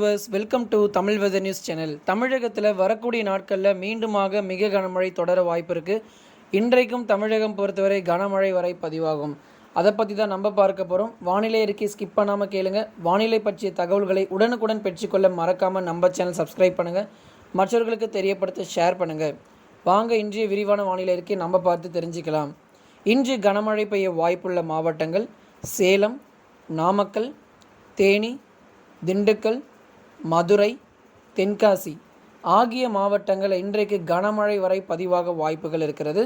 Viewers, welcome to Tamil weather news channel. தமிழகத்தில் வரக்கூடிய நாட்களில் மீண்டுமாக மிக கனமழை தொடர வாய்ப்பு இருக்குது. இன்றைக்கும் தமிழகம் பொறுத்தவரை கனமழை வரை பதிவாகும். அதை பற்றி தான் நம்ம பார்க்க போகிறோம். வானிலை அறிக்கை ஸ்கிப் பண்ணாமல் கேளுங்க. வானிலை பற்றிய தகவல்களை உடனுக்குடன் பெற்றுக்கொள்ள மறக்காமல் நம்ம சேனல் சப்ஸ்கிரைப் பண்ணுங்கள். மற்றவர்களுக்கு தெரியப்படுத்த ஷேர் பண்ணுங்கள். வாங்க இன்றைய விரிவான வானிலை அறிக்கை நம்ம பார்த்து தெரிஞ்சுக்கலாம். இன்று கனமழை பெய்ய வாய்ப்புள்ள மாவட்டங்கள் சேலம், நாமக்கல், தேனி, திண்டுக்கல், மதுரை, தென்காசி ஆகிய மாவட்டங்கள் இன்றைக்கு கனமழை வரை பதிவாக வாய்ப்புகள் இருக்கிறது.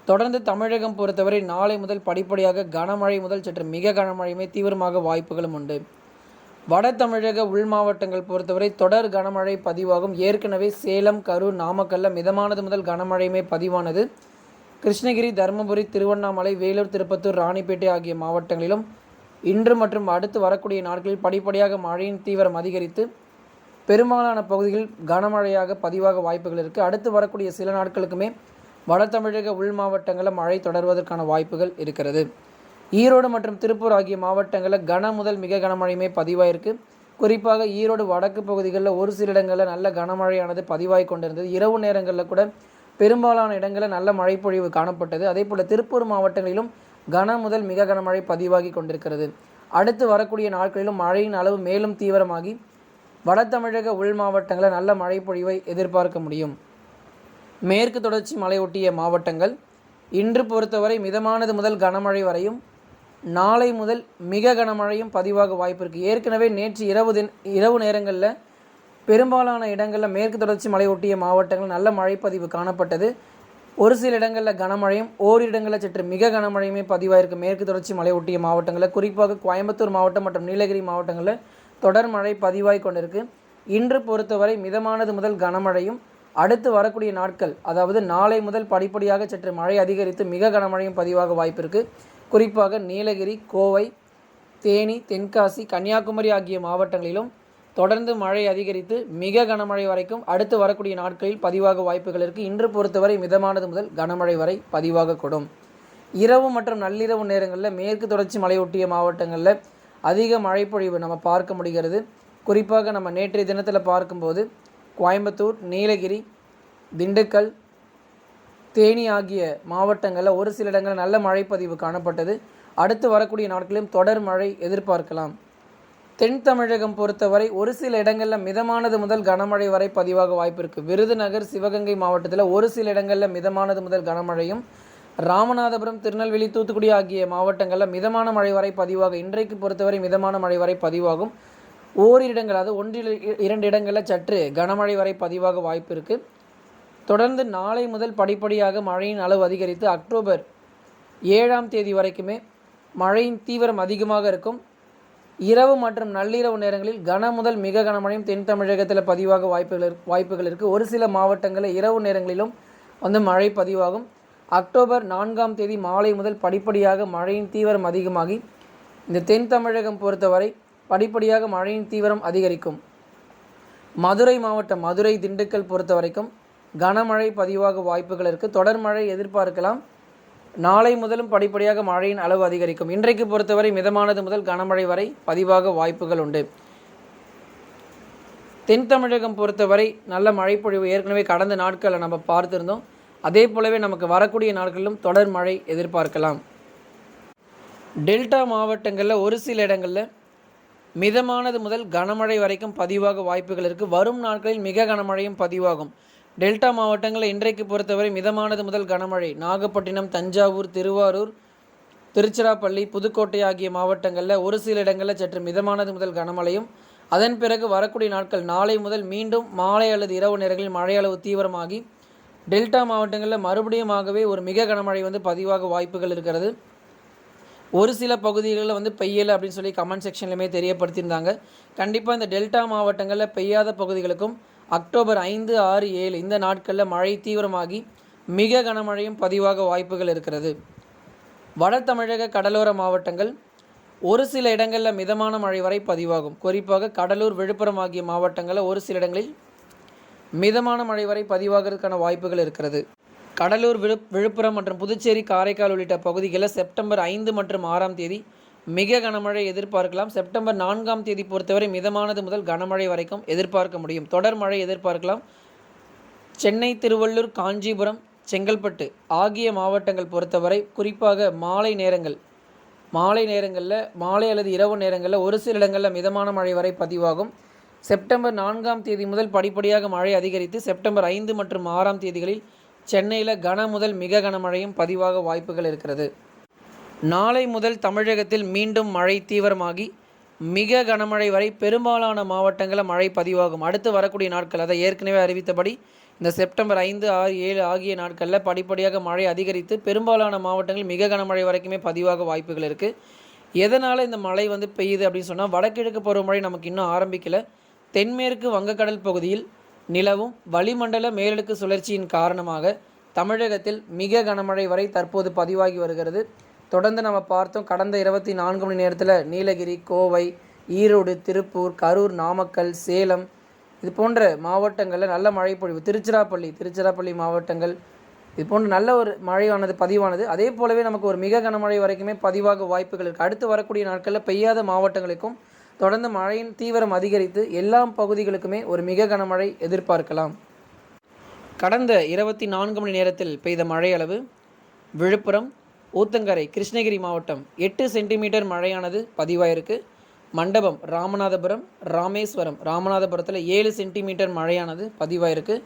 தொடர்ந்து தமிழகம் பொறுத்தவரை நாளை முதல் படிப்படியாக கனமழை முதல் சற்று மிக கனமழையுமே தீவிரமாக வாய்ப்புகளும் உண்டு. வட தமிழக உள் மாவட்டங்கள் பொறுத்தவரை தொடர் கனமழை பதிவாகும். ஏற்கனவே சேலம், கரூர், நாமக்கல்ல மிதமானது முதல் கனமழையுமே பதிவானது. கிருஷ்ணகிரி, தருமபுரி, திருவண்ணாமலை, வேலூர், திருப்பத்தூர், ராணிப்பேட்டை ஆகிய மாவட்டங்களிலும் இன்று மற்றும் அடுத்து வரக்கூடிய நாட்களில் படிப்படியாக மழையின் தீவிரம் அதிகரித்து பெரும்பாலான பகுதிகளில் கனமழையாக பதிவாக வாய்ப்புகள் இருக்குது. அடுத்து வரக்கூடிய சில நாட்களுக்குமே வட தமிழக உள் மாவட்டங்களில் மழை தொடர்வதற்கான வாய்ப்புகள் இருக்கிறது. ஈரோடு மற்றும் திருப்பூர் ஆகிய மாவட்டங்களில் கன முதல் மிக கனமழையுமே பதிவாயிருக்கு. குறிப்பாக ஈரோடு வடக்கு பகுதிகளில் ஒரு சில இடங்களில் நல்ல கனமழையானது பதிவாகி கொண்டிருந்தது. இரவு நேரங்களில் கூட பெரும்பாலான இடங்களில் நல்ல மழைப்பொழிவு காணப்பட்டது. அதே போல் திருப்பூர் மாவட்டங்களிலும் கன முதல் மிக கனமழை பதிவாகி கொண்டிருக்கிறது. அடுத்து வரக்கூடிய நாட்களிலும் மழையின் அளவு மேலும் தீவிரமாகி வட தமிழக உள் மாவட்டங்களில் நல்ல மழை பொழிவை எதிர்பார்க்க முடியும். மேற்கு தொடர்ச்சி மலையொட்டிய மாவட்டங்கள் இன்று பொறுத்தவரை மிதமானது முதல் கனமழை வரையும், நாளை முதல் மிக கனமழையும் பதிவாக வாய்ப்பு இருக்குது. ஏற்கனவே நேற்று இரவு நேரங்களில் பெரும்பாலான இடங்களில் மேற்கு தொடர்ச்சி மலையொட்டிய மாவட்டங்கள் நல்ல மழைப்பதிவு காணப்பட்டது. ஒரு சில இடங்களில் கனமழையும் ஓரிரு இடங்களில் சற்று மிக கனமழையுமே பதிவாயிருக்கு. மேற்கு தொடர்ச்சி மலை ஒட்டிய மாவட்டங்களில் குறிப்பாக கோயம்புத்தூர் மாவட்டம் மற்றும் நீலகிரி மாவட்டங்களில் தொடர் மழை பதிவாகி கொண்டிருக்கு. இன்று பொறுத்தவரை மிதமானது முதல் கனமழையும், அடுத்து வரக்கூடிய நாட்கள் அதாவது நாளை முதல் படிப்படியாக சற்று மழை அதிகரித்து மிக கனமழையும் பதிவாக வாய்ப்பு இருக்குது. குறிப்பாக நீலகிரி, கோவை, தேனி, தென்காசி, கன்னியாகுமரி ஆகிய மாவட்டங்களிலும் தொடர்ந்து மழை அதிகரித்து மிக கனமழை வரைக்கும் அடுத்து வரக்கூடிய நாட்களில் பதிவாக வாய்ப்புகள் இருக்குது. இன்று பொறுத்தவரை மிதமானது முதல் கனமழை வரை பதிவாகக்கூடும். இரவு மற்றும் நள்ளிரவு நேரங்களில் மேற்கு தொடர்ச்சி மலையொட்டிய மாவட்டங்களில் அதிக மழைப்பொழிவு நம்ம பார்க்க முடிகிறது. குறிப்பாக நம்ம நேற்றைய தினத்தில் பார்க்கும்போது கோயம்புத்தூர், நீலகிரி, திண்டுக்கல், தேனி ஆகிய மாவட்டங்களில் ஒரு சில இடங்களில் நல்ல மழைப்பதிவு காணப்பட்டது. அடுத்து வரக்கூடிய நாட்களிலும் தொடர் மழை எதிர்பார்க்கலாம். தென் தமிழகம் பொறுத்தவரை ஒரு சில இடங்களில் மிதமானது முதல் கனமழை வரை பதிவாக வாய்ப்பு இருக்குது. விருதுநகர், சிவகங்கை மாவட்டத்தில் ஒரு சில இடங்களில் மிதமானது முதல் கனமழையும், ராமநாதபுரம், திருநெல்வேலி, தூத்துக்குடி ஆகிய மாவட்டங்களில் மிதமான மழை வரை பதிவாக இன்றைக்கு பொறுத்தவரை மிதமான மழை வரை பதிவாகும். ஓரிரு இடங்கள் அதாவது ஒன்றில் 2 இடங்களில் சற்று கனமழை வரை பதிவாக வாய்ப்பு இருக்குது. தொடர்ந்து நாளை முதல் படிப்படியாக மழையின் அளவு அதிகரித்து அக்டோபர் 7ஆம் தேதி வரைக்குமே மழையின் தீவிரம் அதிகமாக இருக்கும். இரவு மற்றும் நள்ளிரவு நேரங்களில் கன முதல் மிக கனமழையும் தென் தமிழகத்தில் பதிவாக வாய்ப்புகள் இருக்குது. ஒரு சில மாவட்டங்களில் இரவு நேரங்களிலும் மழை பதிவாகும். அக்டோபர் 4ஆம் தேதி மாலை முதல் படிப்படியாக மழையின் தீவிரம் அதிகமாகி இந்த தென் தமிழகம் பொறுத்தவரை படிப்படியாக மழையின் தீவிரம் அதிகரிக்கும். மதுரை மாவட்டம், மதுரை, திண்டுக்கல் பொறுத்த வரைக்கும் கனமழை பதிவாக வாய்ப்புகள் இருக்குது. தொடர் மழை எதிர்பார்க்கலாம். நாளை முதலும் படிப்படியாக மழையின் அளவு அதிகரிக்கும். இன்றைக்கு பொறுத்தவரை மிதமானது முதல் கனமழை வரை பதிவாக வாய்ப்புகள் உண்டு. தென் தமிழகம் பொறுத்தவரை நல்ல மழைப்பொழிவு ஏற்கனவே கடந்த நாட்களில் நம்ம பார்த்துருந்தோம். அதே போலவே நமக்கு வரக்கூடிய நாட்களிலும் தொடர் மழை எதிர்பார்க்கலாம். டெல்டா மாவட்டங்களில் ஒரு சில இடங்களில் மிதமானது முதல் கனமழை வரைக்கும் பதிவாக வாய்ப்புகள் இருக்குது. வரும் நாட்களில் மிக கனமழையும் பதிவாகும். டெல்டா மாவட்டங்களில் இன்றைக்கு பொறுத்தவரை மிதமானது முதல் கனமழை நாகப்பட்டினம், தஞ்சாவூர், திருவாரூர், திருச்சிராப்பள்ளி, புதுக்கோட்டை ஆகிய மாவட்டங்களில் ஒரு சில இடங்களில் சற்று மிதமானது முதல் கனமழையும், அதன் பிறகு வரக்கூடிய நாட்கள் நாளை முதல் மீண்டும் மாலை அல்லது இரவு நேரங்களில் மழை அளவு தீவிரமாகி டெல்டா மாவட்டங்களில் மறுபடியுமாகவே ஒரு மிக கனமழை பதிவாக வாய்ப்புகள் இருக்கிறது. ஒரு சில பகுதிகளில் பெய்யலை அப்படின்னு சொல்லி கமெண்ட் செக்ஷன்லையுமே தெரியப்படுத்தியிருந்தாங்க. கண்டிப்பாக இந்த டெல்டா மாவட்டங்களில் பெய்யாத பகுதிகளுக்கும் அக்டோபர் 5, 6, 7 இந்த நாட்களில் மழை தீவிரமாகி மிக கனமழையும் பதிவாக வாய்ப்புகள் இருக்கிறது. வட தமிழக கடலோர மாவட்டங்கள் ஒரு சில இடங்களில் மிதமான மழை வரை பதிவாகும். குறிப்பாக கடலூர், விழுப்புரம் ஆகிய மாவட்டங்களில் ஒரு சில இடங்களில் மிதமான மழை வரை பதிவாகிறதுக்கான வாய்ப்புகள் இருக்கிறது. கடலூர், விழுப்புரம் மற்றும் புதுச்சேரி, காரைக்கால் உள்ளிட்ட பகுதிகளில் செப்டம்பர் 5 மற்றும் 6ஆம் தேதி மிக கனமழை எதிர்பார்க்கலாம். செப்டம்பர் 4ஆம் தேதி பொறுத்தவரை மிதமானது முதல் கனமழை வரைக்கும் எதிர்பார்க்க முடியும். தொடர் மழை எதிர்பார்க்கலாம். சென்னை, திருவள்ளூர், காஞ்சிபுரம், செங்கல்பட்டு ஆகிய மாவட்டங்கள் பொறுத்தவரை குறிப்பாக மாலை நேரங்களில் மாலை அல்லது இரவு நேரங்களில் ஒரு சில இடங்களில் மிதமான மழை வரை பதிவாகும். செப்டம்பர் 4ஆம் தேதி முதல் படிப்படியாக மழை அதிகரித்து செப்டம்பர் 5 மற்றும் 6ஆம் தேதிகளில் சென்னையில் கன முதல் மிக கனமழையும் பதிவாக வாய்ப்புகள் இருக்கிறது. நாளை முதல் தமிழகத்தில் மீண்டும் மழை தீவிரமாகி மிக கனமழை வரை பெரும்பாலான மாவட்டங்களில் மழை பதிவாகும். அடுத்து வரக்கூடிய நாட்கள் அதை ஏற்கனவே அறிவித்தபடி இந்த செப்டம்பர் 5, 6, 7 ஆகிய நாட்களில் படிப்படியாக மழை அதிகரித்து பெரும்பாலான மாவட்டங்கள் மிக கனமழை வரைக்குமே பதிவாக வாய்ப்புகள் இருக்குது. எதனால் இந்த மழை பெய்யுது அப்படின்னு சொன்னால் வடகிழக்கு பருவமழை நமக்கு இன்னும் ஆரம்பிக்கலை. தென்மேற்கு வங்கக்கடல் பகுதியில் நிலவும் வளிமண்டல மேலடுக்கு சுழற்சியின் காரணமாக தமிழகத்தில் மிக கனமழை வரை தற்போது பதிவாகி வருகிறது. தொடர்ந்து நம்ம பார்த்தோம், கடந்த 24 மணி நேரத்தில் நீலகிரி, கோவை, ஈரோடு, திருப்பூர், கரூர், நாமக்கல், சேலம் இது போன்ற மாவட்டங்களில் நல்ல மழை பொழிவு, திருச்சிராப்பள்ளி மாவட்டங்கள் இது போன்ற நல்ல ஒரு மழையானது பதிவானது. அதே போலவே நமக்கு ஒரு மிக கனமழை வரைக்குமே பதிவாக வாய்ப்புகள் இருக்குது. அடுத்து வரக்கூடிய நாட்களில் பெய்யாத மாவட்டங்களுக்கும் தொடர்ந்து மழையின் தீவிரம் அதிகரித்து எல்லா பகுதிகளுக்குமே ஒரு மிக கனமழை எதிர்பார்க்கலாம். கடந்த 24 மணி நேரத்தில் பெய்த மழை அளவு விழுப்புரம், ஊத்தங்கரை, கிருஷ்ணகிரி மாவட்டம் 8 சென்டிமீட்டர் மழையானது பதிவாயிருக்கு. மண்டபம், ராமநாதபுரம், ராமேஸ்வரம், ராமநாதபுரத்தில் 7 சென்டிமீட்டர் மழையானது பதிவாயிருக்கு.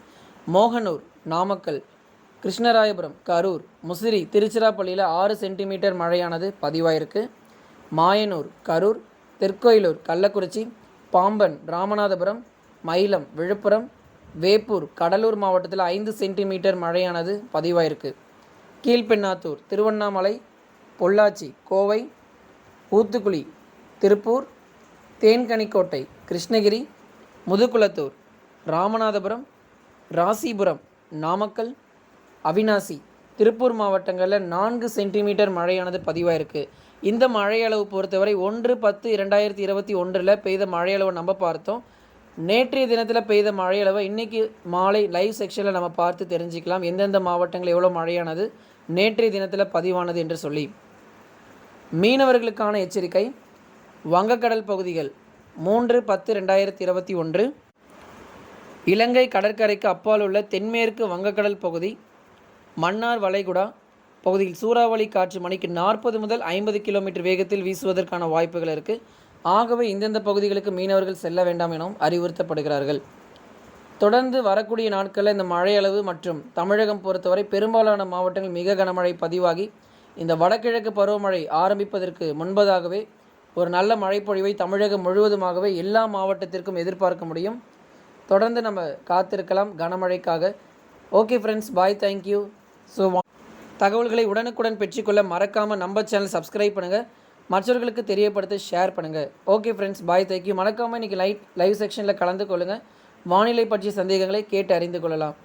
மோகனூர், நாமக்கல், கிருஷ்ணராயபுரம், கரூர், முசிறி, திருச்சிராப்பள்ளியில் 6 சென்டிமீட்டர் மழையானது பதிவாயிருக்கு. மாயனூர், கரூர், தெற்கோயிலூர், கள்ளக்குறிச்சி, பாம்பன், ராமநாதபுரம், மயிலம், விழுப்புரம், வேப்பூர், கடலூர் மாவட்டத்தில் 5 சென்டிமீட்டர் மழையானது பதிவாயிருக்கு. கீழ்பெண்ணாத்தூர், திருவண்ணாமலை, பொள்ளாச்சி, கோவை, ஊத்துக்குளி, திருப்பூர், தேன்கனிக்கோட்டை, கிருஷ்ணகிரி, முதுகுளத்தூர், ராமநாதபுரம், ராசிபுரம், நாமக்கல், அவினாசி, திருப்பூர் மாவட்டங்களில் 4 சென்டிமீட்டர் மழையானது பதிவாயிருக்கு. இந்த மழையளவு பொறுத்தவரை 1/10/2021 பெய்த மழையளவை நம்ம பார்த்தோம். நேற்றைய தினத்தில் பெய்த மழையளவை இன்றைக்கி மாலை லைவ் செக்ஷனில் நம்ம பார்த்து தெரிஞ்சுக்கலாம் எந்தெந்த மாவட்டங்கள் எவ்வளோ மழையானது நேற்றைய தினத்தில் பதிவானது என்று சொல்லி. மீனவர்களுக்கான எச்சரிக்கை: வங்கக்கடல் பகுதிகள் 3/10/2021 இலங்கை கடற்கரைக்கு அப்பால் உள்ள தென்மேற்கு வங்கக்கடல் பகுதி, மன்னார் வளைகுடா பகுதியில் சூறாவளி காற்று மணிக்கு 40 முதல் 50 கிலோமீட்டர் வேகத்தில் வீசுவதற்கான வாய்ப்புகள் இருக்குது. ஆகவே இந்தந்த பகுதிகளுக்கு மீனவர்கள் செல்ல வேண்டாம் எனவும் அறிவுறுத்தப்படுகிறார்கள். தொடர்ந்து வரக்கூடிய நாட்களில் இந்த மழையளவு மற்றும் தமிழகம் பொறுத்தவரை பெரும்பாலான மாவட்டங்கள் மிக கனமழை பதிவாகி இந்த வடகிழக்கு பருவமழை ஆரம்பிப்பதற்கு முன்பதாகவே ஒரு நல்ல மழைப்பொழிவை தமிழகம் முழுவதுமாகவே எல்லா மாவட்டத்திற்கும் எதிர்பார்க்க முடியும். தொடர்ந்து நம்ம காத்திருக்கலாம் கனமழைக்காக. ஓகே ஃப்ரெண்ட்ஸ், பாய், தேங்க்யூ. ஸோ தகவல்களை உடனுக்குடன் பெற்றுக்கொள்ள மறக்காமல் நம்ம சேனல் சப்ஸ்கிரைப் பண்ணுங்கள், மற்றவர்களுக்கு தெரியப்படுத்த ஷேர் பண்ணுங்கள். ஓகே ஃப்ரெண்ட்ஸ், பாய், தேங்க்யூ. மறக்காமல் இன்றைக்கி லைவ் செக்ஷனில் கலந்து கொள்ளுங்கள். வானிலை பற்றிய சந்தேகங்களை கேட்டு அறிந்து கொள்ளலாம்.